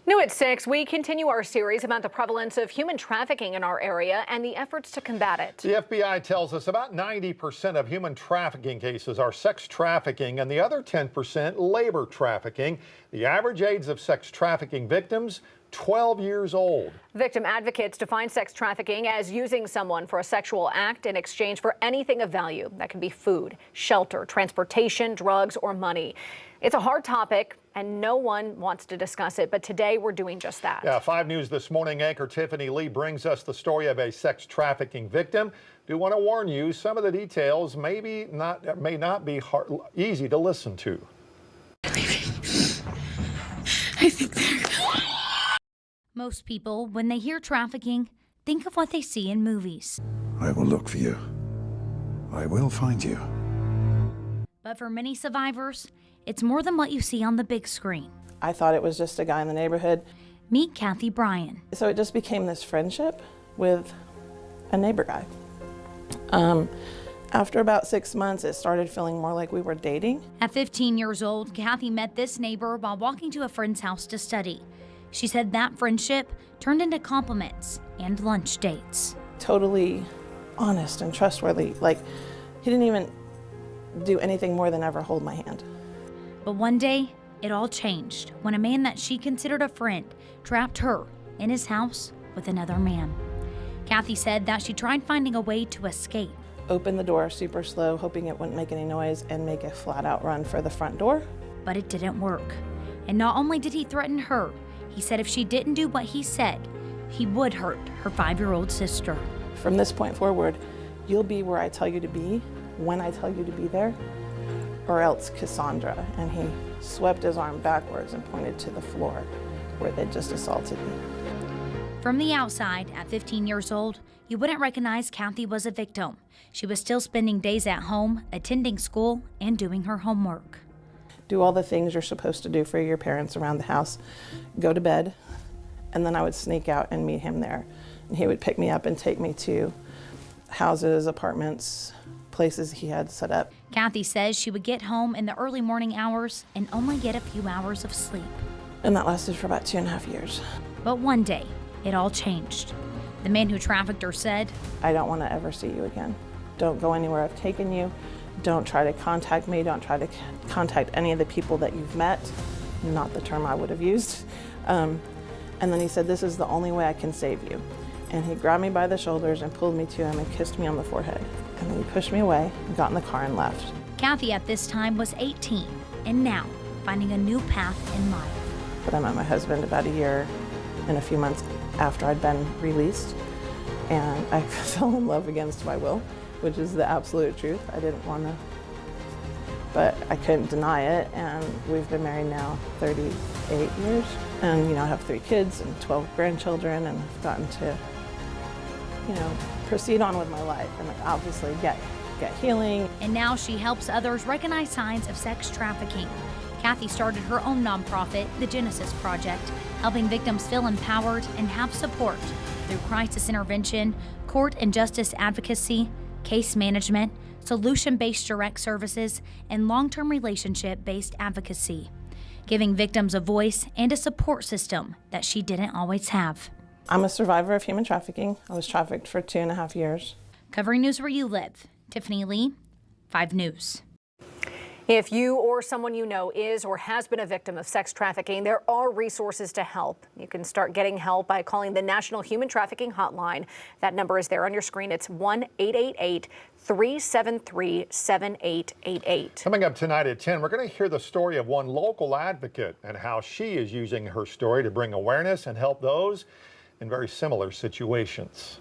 New at 6, we continue our series about the prevalence of human trafficking in our area and the efforts to combat it. The FBI tells us about 90% of human trafficking cases are sex trafficking and the other 10% labor trafficking. The average age of sex trafficking victims, 12 years old. Victim advocates define sex trafficking as using someone for a sexual act in exchange for anything of value. That can be food, shelter, transportation, drugs, or money. It's a hard topic and no one wants to discuss it, but today we're doing just that. Yeah, 5 News This Morning anchor Tiffany Lee brings us the story of a sex trafficking victim. Do want to warn you, some of the details may not be easy to listen to. I think they're gone. Most people, when they hear trafficking, think of what they see in movies. I will look for you. I will find you. But for many survivors, it's more than what you see on the big screen. I thought it was just a guy in the neighborhood. Meet Kathy Bryan. So it just became this friendship with a neighbor guy. After about 6 months, it started feeling more like we were dating. At 15 years old, Kathy met this neighbor while walking to a friend's house to study. She said that friendship turned into compliments and lunch dates. Totally honest and trustworthy. Like, he didn't even do anything more than ever hold my hand. But one day, it all changed when a man that she considered a friend trapped her in his house with another man. Kathy said that she tried finding a way to escape. Opened the door super slow, hoping it wouldn't make any noise, and make a flat out run for the front door. But it didn't work. And not only did he threaten her, he said if she didn't do what he said, he would hurt her 5-year-old sister. From this point forward, you'll be where I tell you to be, when I tell you to be there, or else Cassandra. And he swept his arm backwards and pointed to the floor where they'd just assaulted me. From the outside, at 15 years old, you wouldn't recognize Kathy was a victim. She was still spending days at home, attending school, and doing her homework. Do all the things you're supposed to do for your parents around the house, go to bed, and then I would sneak out and meet him there. And he would pick me up and take me to houses, apartments, places he had set up. Kathy says she would get home in the early morning hours and only get a few hours of sleep. And that lasted for about 2.5 years. But one day, it all changed. The man who trafficked her said, I don't want to ever see you again. Don't go anywhere I've taken you. Don't try to contact me. Don't try to contact any of the people that you've met. Not the term I would have used. And then he said, this is the only way I can save you. And he grabbed me by the shoulders and pulled me to him and kissed me on the forehead. And then he pushed me away and got in the car and left. Kathy at this time was 18 and now finding a new path in life. But I met my husband about a year and a few months after I'd been released. And I fell in love against my will, which is the absolute truth. I didn't want to, but I couldn't deny it. And we've been married now 38 years. And, I have 3 kids and 12 grandchildren, and I've gotten to, proceed on with my life and obviously get healing. And now she helps others recognize signs of sex trafficking. Kathy started her own nonprofit, the Genesis Project, helping victims feel empowered and have support through crisis intervention, court and justice advocacy, case management, solution-based direct services, and long-term relationship-based advocacy, giving victims a voice and a support system that she didn't always have. I'm a survivor of human trafficking. I was trafficked for 2.5 years. Covering news where you live, Tiffany Lee, 5 News. If you or someone you know is or has been a victim of sex trafficking, there are resources to help. You can start getting help by calling the National Human Trafficking Hotline. That number is there on your screen. It's 1-888-373-7888. Coming up tonight at 10, we're going to hear the story of one local advocate and how she is using her story to bring awareness and help those in very similar situations.